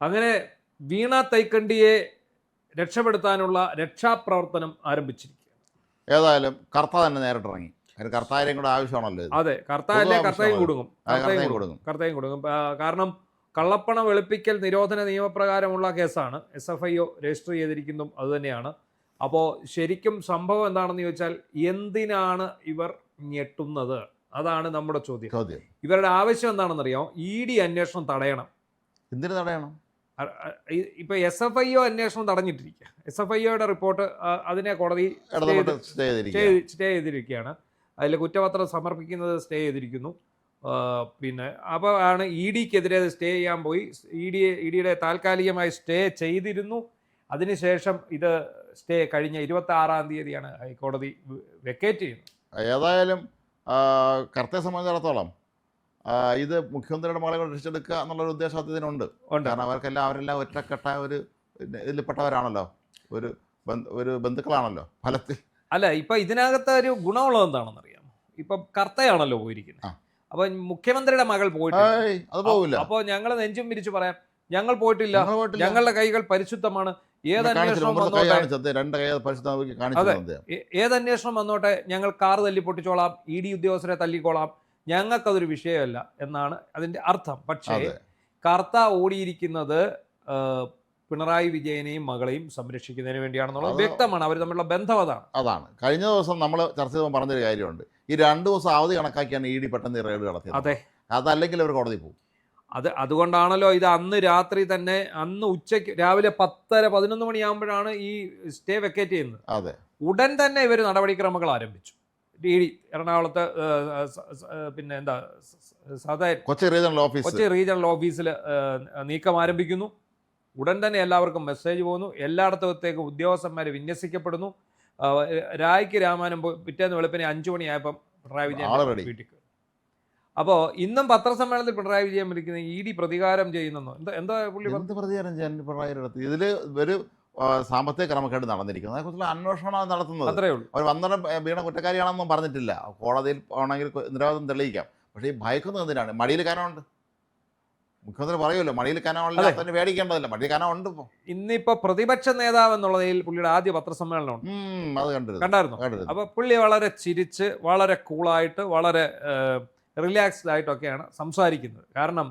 അങ്ങനെ വീണ തൈക്കണ്ടിയെ രക്ഷപ്പെടുത്താനുള്ള രക്ഷാപ്രവർത്തനം ആരംഭിച്ചിരിക്കുകയാണ്. ഏതായാലും കർത്ത തന്നെ നേരിട്ടിറങ്ങി. അതിന് കർത്താരെയും കൂടെ ആവശ്യമാണല്ലോ ഇത്. അതെ, കർത്തായല്ലേ കർത്തായും കൊടുക്കും. കർത്തായും കൊടുക്കും. കാരണം കള്ളപ്പണം വെളുപ്പിക്കൽ നിരോധന നിയമപ്രകാരമുള്ള കേസാണ്. SFIO രജിസ്റ്റർ ചെയ്തിരിക്കുന്നതും അതുതന്നെയാണ്. അപ്പോൾ ശരിക്കും സംഭവം എന്താണെന്ന് ചോദിച്ചാൽ എന്തിനാണ് ഇവർ ഞെട്ടുന്നത്? അതാണ് നമ്മുടെ ചോദ്യം. ഇവരുടെ ആവശ്യം എന്താണെന്നറിയാമോ? ED അന്വേഷണം തടയണം. എന്തിനു തടയണം? ഇപ്പൊ SFIO അന്വേഷണം തടഞ്ഞിട്ടിരിക്കുക. SFIOയുടെ റിപ്പോർട്ട് അതിനെ കോടതി സ്റ്റേ ചെയ്തിരിക്കുകയാണ്. അതിൽ കുറ്റപത്രം സമർപ്പിക്കുന്നത് സ്റ്റേ ചെയ്തിരിക്കുന്നു. പിന്നെ അപ്പോൾ ആണ് EDക്കെതിരെ സ്റ്റേ ചെയ്യാൻ പോയി. EDയുടെ താൽക്കാലികമായി സ്റ്റേ ചെയ്തിരുന്നു. അതിനുശേഷം ഇത് സ്റ്റേ കഴിഞ്ഞ 26-ാം തീയതിയാണ് ഹൈക്കോടതി വെക്കേറ്റ് ചെയ്യുന്നത്. ഏതായാലും കർത്തയെ സംബന്ധിച്ചിടത്തോളം ഇത് മുഖ്യമന്ത്രിയുടെ മകളെ രക്ഷിച്ചെടുക്കുക എന്നുള്ളൊരു ഉദ്ദേശം ഇതിനുണ്ട്. കാരണം അവരെല്ലാം ഒറ്റക്കെട്ടായ ഒരു ഇതിൽപ്പെട്ടവരാണല്ലോ, ഒരു ബന്ധുക്കളാണല്ലോ ഫലത്തിൽ. അല്ല, ഇപ്പൊ ഇതിനകത്ത് ഒരു ഗുണമുള്ളത് എന്താണെന്ന് അറിയാമോ? ഇപ്പൊ കർത്തയാണല്ലോ പോയിരിക്കുന്നത്. അപ്പൊ മുഖ്യമന്ത്രിയുടെ മകൾ പോയിട്ടില്ല. അപ്പൊ ഞങ്ങൾ നെഞ്ചും വിരിച്ചു പറയാം, ഞങ്ങൾ പോയിട്ടില്ല, ഞങ്ങളുടെ കൈകൾ പരിശുദ്ധമാണ്. ഏതന്വേഷണം വന്നോട്ടെ, ഞങ്ങൾ കാർ തല്ലി പൊട്ടിച്ചോളാം, ED ഉദ്യോഗസ്ഥരെ തല്ലിക്കോളാം, ഞങ്ങൾക്കതൊരു വിഷയമല്ല എന്നാണ് അതിന്റെ അർത്ഥം. പക്ഷേ കർത്ത ഓടിയിരിക്കുന്നത് പിണറായി വിജയനെയും മകളെയും സംരക്ഷിക്കുന്നതിന് വേണ്ടിയാണെന്നുള്ളത് വ്യക്തമാണ്. അവർ തമ്മിലുള്ള ബന്ധം അതാണ്. കഴിഞ്ഞ ദിവസം നമ്മൾ ചർച്ച ചെയ്യുമ്പോൾ പറഞ്ഞൊരു കാര്യമുണ്ട്. ഈ 2 ദിവസം അവധി കണക്കാക്കിയാണ് ED പെട്ടെന്ന് റെയ്ഡ് നടത്തിയത്. അതെ, അതല്ലെങ്കിൽ അവർ കോടതി പോകും. അതുകൊണ്ടാണല്ലോ ഇത് അന്ന് രാത്രി തന്നെ, അന്ന് ഉച്ചയ്ക്ക് രാവിലെ 10-11 മണിയാകുമ്പോഴാണ് ഈ സ്റ്റേ വെക്കേറ്റ് ചെയ്യുന്നത്. അതെ, ഉടൻ തന്നെ ഇവർ നടപടിക്രമങ്ങൾ ആരംഭിച്ചു. ED എറണാകുളത്ത് പിന്നെ എന്താ കൊച്ചി റീജിയണൽ ഓഫീസിൽ നീക്കം ആരംഭിക്കുന്നു. ഉടൻ തന്നെ എല്ലാവർക്കും മെസ്സേജ് പോകുന്നു. എല്ലായിടത്തേക്കും ഉദ്യോഗസ്ഥന്മാർ വിന്യസിക്കപ്പെടുന്നു. രായ്ക്ക് രാമാനം പിറ്റേന്ന് വെളുപ്പിനെ 5 മണിയായപ്പം പിണറായി വിജയൻ വീട്ടിൽ. അപ്പോൾ ഇന്നും പത്രസമ്മേളനത്തിൽ പിണറായി വിജയൻ വിളിക്കുന്ന ED പ്രതികാരം ചെയ്യുന്നെന്നോ എന്താ പ്രതികാരം ചെയ്യാൻ പിണറായിയുടെ അടുത്ത് ഇതിൽ ഒരു സാമ്പത്തിക ക്രമക്കേട് നടന്നിരിക്കുന്നത് അതേക്കുറിച്ചുള്ള അന്വേഷണമാണ് നടത്തുന്നത്. അത്രയേ ഉള്ളൂ. അവർ വന്നിട്ട് വീണ കുറ്റക്കാരിയാണെന്നും പറഞ്ഞിട്ടില്ല. കോടതിയിൽ ആണെങ്കിൽ നിരവാദം തെളിയിക്കാം. പക്ഷേ ഈ ഭയക്കുന്നത് എന്തിനാണ്? മടിയിൽ കനമുണ്ട്. മുഖ്യമന്ത്രി പറയുമല്ലോ, മടിയിൽ കനമുള്ള തന്നെ പേടിക്കേണ്ടതില്ല, മടിയിൽ കനമുണ്ട്. ഇപ്പോൾ ഇന്നിപ്പോ പ്രതിപക്ഷ നേതാവ് എന്നുള്ളതിൽ പുള്ളിയുടെ ആദ്യ പത്രസമ്മേളനമുണ്ട്. അത് കണ്ടായിരുന്നു. അപ്പൊ പുള്ളി വളരെ ചിരിച്ച്, വളരെ കൂളായിട്ട്, വളരെ റിലാക്സ്ഡ് ആയിട്ടൊക്കെയാണ് സംസാരിക്കുന്നത്. കാരണം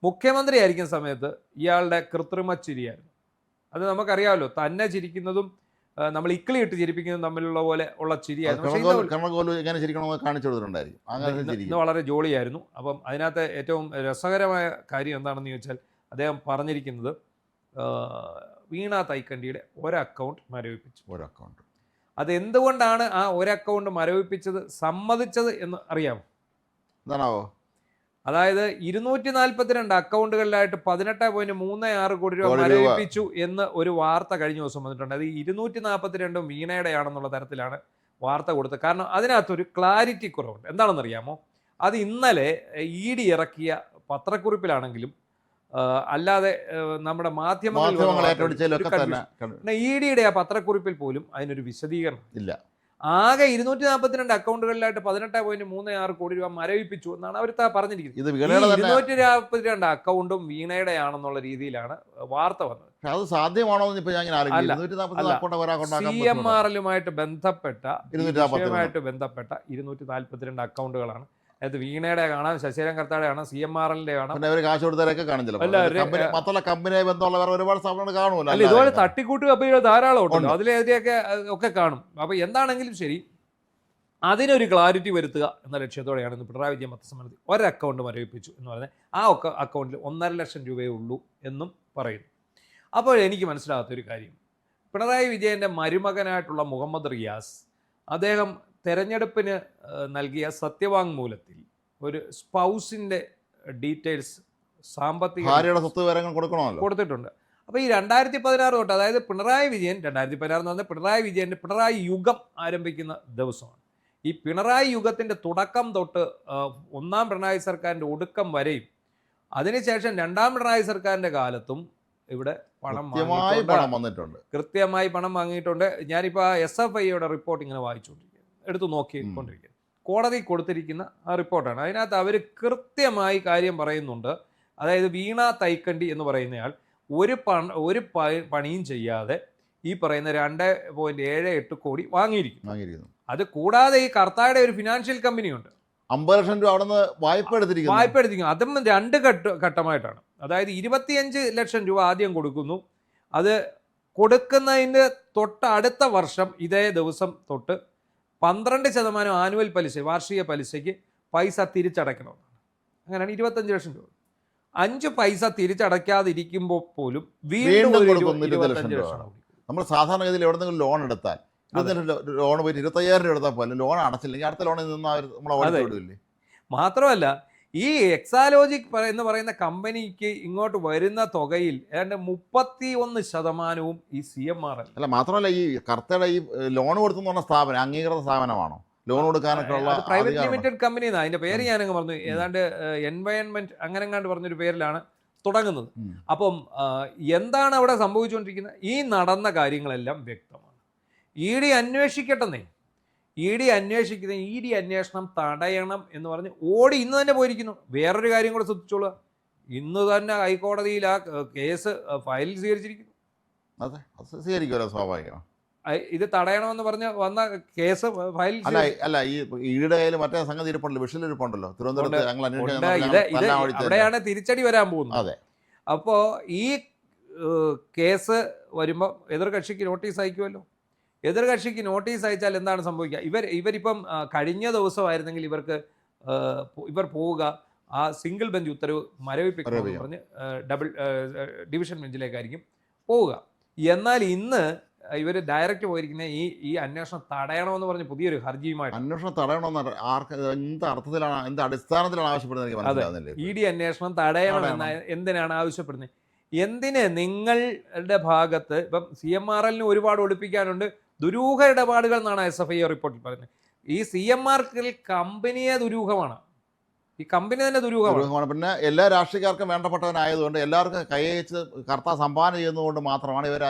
മുഖ്യമന്ത്രി ആയിരിക്കുന്ന സമയത്ത് ഇയാളുടെ കൃത്രിമ ചിരിയായിരുന്നു. അത് നമുക്കറിയാമല്ലോ, തന്നെ ചിരിക്കുന്നതും നമ്മൾ ഇക്കിളി ഇട്ട് ചിരിപ്പിക്കുന്നതും തമ്മിലുള്ള പോലെ ഉള്ള ചിരിയായിരുന്നു. ഇന്ന് വളരെ ജോളിയായിരുന്നു. അപ്പം അതിനകത്ത് ഏറ്റവും രസകരമായ കാര്യം എന്താണെന്ന് ചോദിച്ചാൽ, അദ്ദേഹം പറഞ്ഞിരിക്കുന്നത് വീണ തൈക്കണ്ടിയുടെ ഒരക്കൗണ്ട് മരവിപ്പിച്ചു. അതെന്തുകൊണ്ടാണ് ആ ഒരക്കൗണ്ട് മരവിപ്പിച്ചത്, സമ്മതിച്ചത് എന്ന് അറിയാമോ? എന്താണാവോ? അതായത് 242 അക്കൗണ്ടുകളിലായിട്ട് 18.36 കോടി രൂപ മരവിപ്പിച്ചു എന്ന് ഒരു വാർത്ത കഴിഞ്ഞ ദിവസം വന്നിട്ടുണ്ട്. അത് 242 വീണയുടെയാണെന്നുള്ള തരത്തിലാണ് വാർത്ത കൊടുത്തത്. കാരണം അതിനകത്തൊരു ക്ലാരിറ്റി കുറവുണ്ട്. എന്താണെന്നറിയാമോ? അത് ഇന്നലെ ED ഇറക്കിയ പത്രക്കുറിപ്പിലാണെങ്കിലും അല്ലാതെ നമ്മുടെ മാധ്യമങ്ങൾ EDയുടെ ആ പത്രക്കുറിപ്പിൽ പോലും അതിനൊരു വിശദീകരണം ഇല്ല. ആകെ 242 അക്കൗണ്ടുകളിലായിട്ട് 18.36 കോടി രൂപ മരവിപ്പിച്ചു എന്നാണ് അവർ പറഞ്ഞിരിക്കുന്നത്. 242 അക്കൗണ്ടും വീണയുടെ ആണെന്നുള്ള രീതിയിലാണ് വാർത്ത വന്നത്. അത് സാധ്യമാണോ? CMRലുമായിട്ട് ബന്ധപ്പെട്ട 242 അക്കൗണ്ടുകളാണ്. അതായത് വീണയുടെ കാണാം, ശശിധരൻ കർത്താടെ കാണാം, CMRലിന്റെ കാണാം. കാശ് കൊടുത്തവരൊക്കെ കാണുമല്ലോ. അല്ല, ഇതുപോലെ തട്ടിക്കൂട്ട് കമ്പനികൾ ധാരാളം ഉണ്ടല്ലോ, അതിലെതിരെയൊക്കെ കാണും. അപ്പൊ എന്താണെങ്കിലും ശരി, അതിനൊരു ക്ലാരിറ്റി വരുത്തുക എന്ന ലക്ഷ്യത്തോടെയാണ് ഇന്ന് പിണറായി വിജയൻ പത്രസമ്മേളനത്തിൽ ഒരക്കൗണ്ട് മരവിപ്പിച്ചു എന്ന് പറഞ്ഞാൽ ആ അക്കൗണ്ടിൽ 1.5 ലക്ഷം രൂപയേ ഉള്ളൂ എന്നും പറയുന്നു. അപ്പോൾ എനിക്ക് മനസ്സിലാകാത്തൊരു കാര്യം, പിണറായി വിജയൻ്റെ മരുമകനായിട്ടുള്ള മുഹമ്മദ് റിയാസ്, അദ്ദേഹം തെരഞ്ഞെടുപ്പിന് നൽകിയ സത്യവാങ്മൂലത്തിൽ ഒരു സ്പൗസിൻ്റെ ഡീറ്റെയിൽസ്, സാമ്പത്തിക കൊടുത്തിട്ടുണ്ട്. അപ്പോൾ ഈ 2016 തൊട്ട്, അതായത് പിണറായി വിജയൻ 2016 എന്ന് പറഞ്ഞാൽ പിണറായി വിജയൻ്റെ പിണറായി യുഗം ആരംഭിക്കുന്ന ദിവസമാണ്. ഈ പിണറായി യുഗത്തിൻ്റെ തുടക്കം തൊട്ട് 1ാം പിണറായി സർക്കാരിൻ്റെ ഒടുക്കം വരെയും അതിനുശേഷം 2ാം പിണറായി സർക്കാരിൻ്റെ കാലത്തും ഇവിടെ കൃത്യമായി പണം വാങ്ങിയിട്ടുണ്ട്. ഞാനിപ്പോൾ SFIയുടെ റിപ്പോർട്ട് ഇങ്ങനെ വായിച്ചുകൊണ്ടിരിക്കുകയാണ്, എടുത്തു നോക്കിക്കൊണ്ടിരിക്കുന്നത്. കോടതി കൊടുത്തിരിക്കുന്ന ആ റിപ്പോർട്ടാണ്. അതിനകത്ത് അവർ കൃത്യമായി കാര്യം പറയുന്നുണ്ട്. അതായത് വീണ തൈക്കണ്ടി എന്ന് പറയുന്നയാൾ ഒരു പണിയും ചെയ്യാതെ ഈ പറയുന്ന 2.78 കോടി വാങ്ങിയിരിക്കുന്നു. അത് കൂടാതെ ഈ കർത്തായുടെ ഒരു ഫിനാൻഷ്യൽ കമ്പനിയുണ്ട്, 50 ലക്ഷം രൂപ അവിടെ നിന്ന് വായ്പ എടുത്തിരിക്കുന്നു. അതും 2 ഘട്ടമായിട്ടാണ്. അതായത് 25 ലക്ഷം രൂപ ആദ്യം കൊടുക്കുന്നു. അത് കൊടുക്കുന്നതിൻ്റെ അടുത്ത വർഷം ഇതേ ദിവസം തൊട്ട് 12% ആനുവൽ പലിശ, വാർഷിക പലിശയ്ക്ക് പൈസ തിരിച്ചടയ്ക്കണമെന്നാണ്. അങ്ങനെയാണ് 25 ലക്ഷം രൂപ. 5 പൈസ തിരിച്ചടയ്ക്കാതിരിക്കുമ്പോൾ പോലും വീണ്ടും 25 ലക്ഷം രൂപ. നമ്മൾ സാധാരണഗതിയിൽ എവിടെന്നെങ്കിലും ലോൺ എടുത്താൽ ലോൺ പോയിട്ട് 25,000 രൂപ എടുത്താൽ പോലും ലോൺ അടച്ചില്ലെങ്കിൽ അടുത്ത ലോണിൽ നിന്ന് നമ്മൾ ഓടില്ലേ. മാത്രമല്ല ഈ എക്സാലോജിക് എന്ന് പറയുന്ന കമ്പനിക്ക് ഇങ്ങോട്ട് വരുന്ന തുകയിൽ ഏതാണ്ട് 31% ഈ CMRL. അല്ല, മാത്രമല്ല ഈ കർത്തയുടെ ഈ ലോൺ കൊടുത്തെന്ന് പറഞ്ഞ സ്ഥാപനം അംഗീകൃത സ്ഥാപനമാണോ? ലോൺ കൊടുക്കാനൊക്കെ ഉള്ള പ്രൈവറ്റ് ലിമിറ്റഡ് കമ്പനി എന്നാണ് അതിന്റെ പേര്. ഞാനങ്ങ് പറഞ്ഞു, ഏതാണ്ട് എൻവയൺമെന്റ് അങ്ങനെങ്ങാണ്ട് പറഞ്ഞൊരു പേരിലാണ് തുടങ്ങുന്നത്. അപ്പം എന്താണ് അവിടെ സംഭവിച്ചുകൊണ്ടിരിക്കുന്നത്? ഈ നടന്ന കാര്യങ്ങളെല്ലാം വ്യക്തമാണ്. ED അന്വേഷിക്കട്ടെന്നേ. ED അന്വേഷണം തടയണം എന്ന് പറഞ്ഞ് ഓടി ഇന്ന് തന്നെ പോയിരിക്കുന്നു. വേറൊരു കാര്യം കൂടെ ശ്രദ്ധിച്ചോളുക, ഇന്ന് തന്നെ ഹൈക്കോടതിയിൽ ആ കേസ് ഫയൽ സ്വീകരിച്ചിരിക്കുന്നു. അതെ, സ്വീകരിക്കുമല്ലോ, സ്വാഭാവികം. ഇത് തടയണമെന്ന് പറഞ്ഞ് വന്ന കേസ് ഫയൽ അല്ല, ഈ ഈയുടെ കയ്യിൽ മറ്റേ സംഗതി ഇരിപ്പുണ്ടല്ലോ, വിഷയിൽ ഇരിപ്പുണ്ടല്ലോ, അവിടെയാണ് തിരിച്ചടി വരാൻ പോകുന്നത്. അതെ. അപ്പോൾ ഈ കേസ് വരുമ്പോൾ എതിർകക്ഷിക്ക് നോട്ടീസ് അയക്കുമല്ലോ. എതിർകക്ഷിക്ക് നോട്ടീസ് അയച്ചാൽ എന്താണ് സംഭവിക്കുക? ഇവരിപ്പം കഴിഞ്ഞ ദിവസമായിരുന്നെങ്കിൽ ഇവർ പോവുക ആ സിംഗിൾ ബെഞ്ച് ഉത്തരവ് മരവിപ്പിക്കണമെന്ന് പറഞ്ഞ് ഡിവിഷൻ ബെഞ്ചിലേക്കായിരിക്കും പോവുക. എന്നാൽ ഇന്ന് ഇവർ ഡയറക്റ്റ് പോയിരിക്കുന്ന ഈ അന്വേഷണം തടയണമെന്ന് പറഞ്ഞ് പുതിയൊരു ഹർജിയുമായിട്ട്. അന്വേഷണം തടയണമെന്ന് എന്ത് അർത്ഥത്തിലാണ്, എന്ത് അടിസ്ഥാനത്തിലാണ് ആവശ്യപ്പെടുന്നത്? ED അന്വേഷണം തടയണമെന്ന് എന്തിനാണ് ആവശ്യപ്പെടുന്നത്? എന്തിന്? നിങ്ങളുടെ ഭാഗത്ത് ഇപ്പം CMRL ഒരുപാട് ഒളിപ്പിക്കാനുണ്ട്, ദുരൂഹ ഇടപാടുകൾ എന്നാണ് SFI റിപ്പോർട്ടിൽ പറയുന്നത്. ഈ CMRL കമ്പനിയെ ദുരൂഹമാണ്, ഈ കമ്പനി തന്നെ ദുരൂഹമാണ്. പിന്നെ എല്ലാ രാഷ്ട്രീയക്കാർക്കും വേണ്ടപ്പെട്ടവനായതുകൊണ്ട് എല്ലാവർക്കും കൈയച്ച് കർത്താ സംഭാവന ചെയ്യുന്നതുകൊണ്ട് മാത്രമാണ് ഇവർ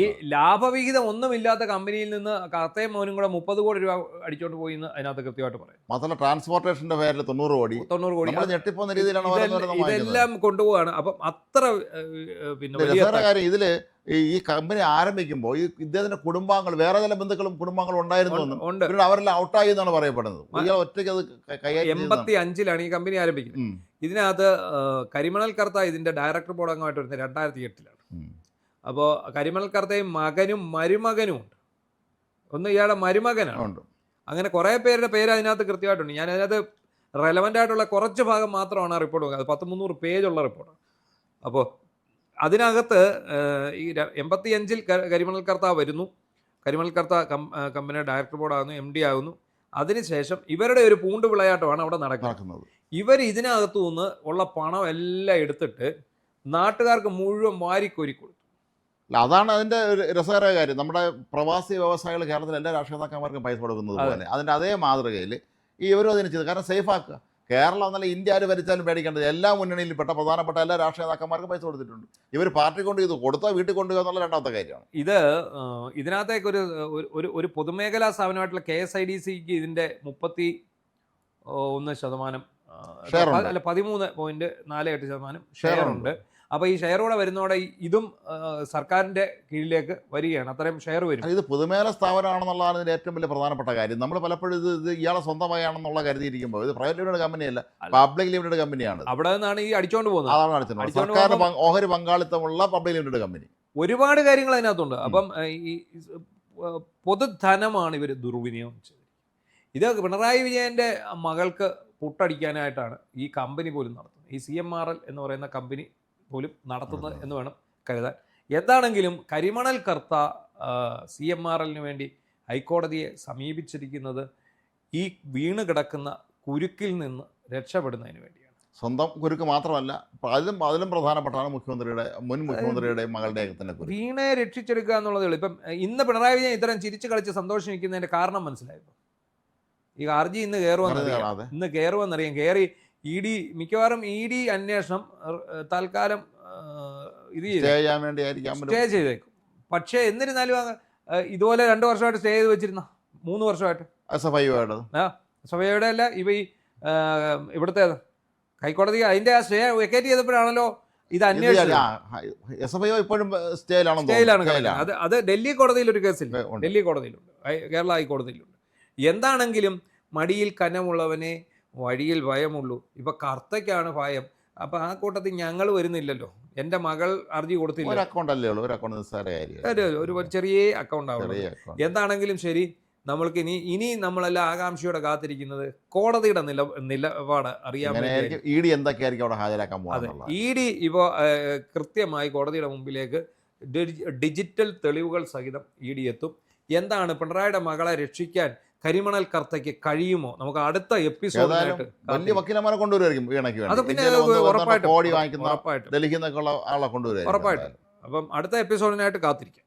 ഈ ലാഭവിഹിതം ഒന്നുമില്ലാത്ത കമ്പനിയിൽ നിന്ന് കർത്തയും മോനും കൂടെ 30 കോടി രൂപ അടിച്ചോണ്ട് പോയി എന്ന് അതിനകത്ത് കൃത്യമായിട്ട് പറയും. മാത്രമല്ല ട്രാൻസ്പോർട്ടേഷന്റെ പേരിൽ 90 കോടി ഞെട്ടിപ്പോന്ന രീതിയിലാണ് ഇതെല്ലാം കൊണ്ടുപോവാണ്. അപ്പം അത്ര കാര്യം ഇതില് ഈ കമ്പനി ആരംഭിക്കുമ്പോൾ ഈ ഇദ്ദേഹത്തിന്റെ കുടുംബാംഗങ്ങൾ, വേറെ ചില ബന്ധുക്കളും കുടുംബാംഗങ്ങളും ഉണ്ടായിരുന്നു, അവരെല്ലാം ഔട്ടായി എന്നാണ് പറയപ്പെടുന്നത്. ഒറ്റയ്ക്ക് അത് 85-ലാണ് ഈ കമ്പനി ആരംഭിക്കുന്നത്. ഇതിനകത്ത് കരിമണൽ കർത്ത ഇതിന്റെ ഡയറക്ടർ ബോർഡ് അംഗമായിട്ട് വരുന്നത് 2008-ലാണ്. അപ്പോൾ കരിമണൽ കർത്തയും മകനും മരുമകനും ഉണ്ട്. ഒന്ന് ഇയാളുടെ മരുമകനാണ്. അങ്ങനെ കുറേ പേരുടെ പേര് അതിനകത്ത് കൃത്യമായിട്ടുണ്ട്. ഞാൻ അതിനകത്ത് റെലവൻ്റ് ആയിട്ടുള്ള കുറച്ച് ഭാഗം മാത്രമാണ് ആ റിപ്പോർട്ട് നോക്കുക. അത് 100-300 പേജുള്ള റിപ്പോർട്ടാണ്. അപ്പോൾ അതിനകത്ത് ഈ 85-ൽ കരിമണൽ കർത്ത വരുന്നു. കരിമണൽ കർത്ത കമ്പനിയുടെ ഡയറക്ടർ ബോർഡ് ആകുന്നു, MD ആകുന്നു. അതിനുശേഷം ഇവരുടെ ഒരു പൂണ്ട് വിളയാട്ടമാണ് അവിടെ നടക്കുന്നത്. ഇവർ ഇതിനകത്തു നിന്ന് ഉള്ള പണം എല്ലാം എടുത്തിട്ട് നാട്ടുകാർക്ക് മുഴുവൻ വാരിക്കോരി കൊടുത്തു. അതാണ് അതിൻ്റെ രസകരമായ കാര്യം. നമ്മുടെ പ്രവാസി വ്യവസായികൾ കേരളത്തിൽ എല്ലാ രാഷ്ട്രീയ നേതാക്കന്മാർക്കും പൈസ കൊടുക്കുന്നത് പോലെ അതിൻ്റെ അതേ മാതൃകയിൽ ഇവരും അതിന് ചെയ്തു. കാരണം സേഫ് ആക്കുക. കേരളം എന്നല്ല, ഇന്ത്യ ആര് ഭരിച്ചാലും പേടിക്കേണ്ടത്. എല്ലാ മുന്നണിയിലും പെട്ട പ്രധാനപ്പെട്ട എല്ലാ രാഷ്ട്രീയ നേതാക്കന്മാർക്കും പൈസ കൊടുത്തിട്ടുണ്ട്. ഇവർ പാർട്ടി കൊണ്ട് ഇത് കൊടുത്താൽ വീട്ടിൽ കൊണ്ടുപോകുക എന്നുള്ള രണ്ടാമത്തെ കാര്യമാണ്. ഇതിനകത്തേക്ക് ഒരു പൊതുമേഖലാ സ്ഥാപനമായിട്ടുള്ള KSIDCക്ക് ഇതിൻ്റെ 31% അല്ല 13.48% ഷെയർ ഉണ്ട്. അപ്പോൾ ഈ ഷെയറോടെ വരുന്നതോടെ ഇതും സർക്കാരിൻ്റെ കീഴിലേക്ക് വരികയാണ്. അത്രയും ഷെയർ വരും. ഇത് പൊതുമേഖല സ്ഥാപനമാണെന്നുള്ളതാണ് ഇതിൻ്റെ ഏറ്റവും വലിയ പ്രധാനപ്പെട്ട കാര്യം. നമ്മൾ പലപ്പോഴും ഇത് ഇയാളെ സ്വന്തമായാണെന്നുള്ള കരുതിയിരിക്കുമ്പോൾ ഇത് പ്രൈവറ്റ് ലിമിറ്റഡ് കമ്പനിയല്ല, പബ്ലിക് ലിമിറ്റഡ് കമ്പനിയാണ്. അവിടെ നിന്നാണ് ഈ അടിച്ചോണ്ട് പോകുന്നത്. അതാണ് അടിച്ചോണ്ട് സർക്കാരിന് ഓഹരി പങ്കാളിത്തമുള്ള പബ്ലിക് ലിമിറ്റഡ് കമ്പനി. ഒരുപാട് കാര്യങ്ങൾ അതിനകത്തുണ്ട്. അപ്പം ഈ പൊതുധനമാണ് ഇവർ ദുർവിനിയോഗം ചെയ്തത്. ഇത് പിണറായി വിജയൻ്റെ മകൾക്ക് പുട്ടടിക്കാനായിട്ടാണ് ഈ കമ്പനി പോലും നടത്തുന്നത്. ഈ CMRL എന്ന് പറയുന്ന കമ്പനി പോലും നടത്തുന്നത് എന്ന് വേണം കരുതാൻ. എന്താണെങ്കിലും കരിമണൽ കർത്ത CMRLന് വേണ്ടി ഹൈക്കോടതിയെ സമീപിച്ചിരിക്കുന്നത് ഈ വീണ് കിടക്കുന്ന കുരുക്കിൽ നിന്ന് രക്ഷപ്പെടുന്നതിന് വേണ്ടിയാണ്. സ്വന്തം കുരുക്ക് മാത്രമല്ല, അതിലും പ്രധാനപ്പെട്ടാണ് മുൻ മുഖ്യമന്ത്രിയുടെ മകളുടെ തന്നെ വീണയെ രക്ഷിച്ചെടുക്കുക എന്നുള്ളതേ ഉള്ളൂ. ഇപ്പം ഇന്ന് പിണറായി വിജയൻ ഇത്തരം ചിരിച്ചു കളിച്ച് സന്തോഷിക്കുന്നതിൻ്റെ കാരണം മനസ്സിലായപ്പോൾ ഈ ഹർജി ഇന്ന് കയറുമെന്നറിയാം. കയറി മിക്കവാറും ED അന്വേഷണം തൽക്കാലം ഇത് സ്റ്റേ ചെയ്തേക്കും. പക്ഷേ എന്നിരുന്നാലും ഇതുപോലെ 2 വർഷമായിട്ട് സ്റ്റേ ചെയ്ത് വെച്ചിരുന്ന 3 വർഷമായിട്ട് SFIയുടെ അല്ല, ഇവ ഈ ഇവിടുത്തെ ഹൈക്കോടതി അതിൻ്റെ ആ സ്റ്റേ വെക്കേറ്റ് ചെയ്തപ്പോഴാണല്ലോ ഇത് അന്വേഷിച്ചത്. SFIO ഇപ്പോഴും സ്റ്റേയിലാണ് കിടക്കുന്നത്. അത് ഡൽഹി കോടതിയിൽ ഒരു കേസില്ല, ഡൽഹി കോടതിയിലുണ്ട്, കേരള ഹൈക്കോടതിയിലുണ്ട്. എന്താണെങ്കിലും മടിയിൽ കനമുള്ളവനെ വഴിയിൽ ഭയമുള്ളൂ. ഇപ്പൊ കർത്തയ്ക്കാണ് ഭയം. അപ്പൊ ആ കൂട്ടത്തിൽ ഞങ്ങൾ വരുന്നില്ലല്ലോ. എൻ്റെ മകൾ ഹർജി കൊടുത്തില്ല. ഒരു അക്കൗണ്ട് അല്ലേ ഉള്ളൂ, ഒരു അക്കൗണ്ട് നിസ്സാര കാര്യം, ഒരു ചെറിയ അക്കൗണ്ട് ആവുള്ളൂ. എന്താണെങ്കിലും ശരി, നമ്മൾക്ക് ഇനി നമ്മളെല്ലാം ആകാംക്ഷയോടെ കാത്തിരിക്കുന്നത് കോടതിയുടെ നിലപാട് അറിയാൻ വേണ്ടി. ED എന്തൊക്കെയായിരിക്കും അവിടെ ഹാജരാക്കാൻ പോകുന്നത്. ED ഇപ്പോൾ കൃത്യമായി കോടതിയുടെ മുമ്പിലേക്ക് ഡിജിറ്റൽ തെളിവുകൾ സഹിതം ED എത്തും. എന്താണ് പിണറായിയുടെ മകളെ രക്ഷിക്കാൻ കരിമണൽ കർത്തയ്ക്ക് കഴിയുമോ? നമുക്ക് അടുത്ത എപ്പിസോഡിലായിട്ട് വലിയ വക്കീലന്മാരെ കൊണ്ടുവരുമായിരിക്കും വീണയ്ക്ക് അത് പിന്നെ കോടി വാങ്ങിക്കുന്ന ഡൽഹിയിൽ നിന്നൊക്കെയുള്ള ആളെ കൊണ്ടുവരും ഉറപ്പായിട്ടും. അപ്പം അടുത്ത എപ്പിസോഡിനായിട്ട് കാത്തിരിക്കാം.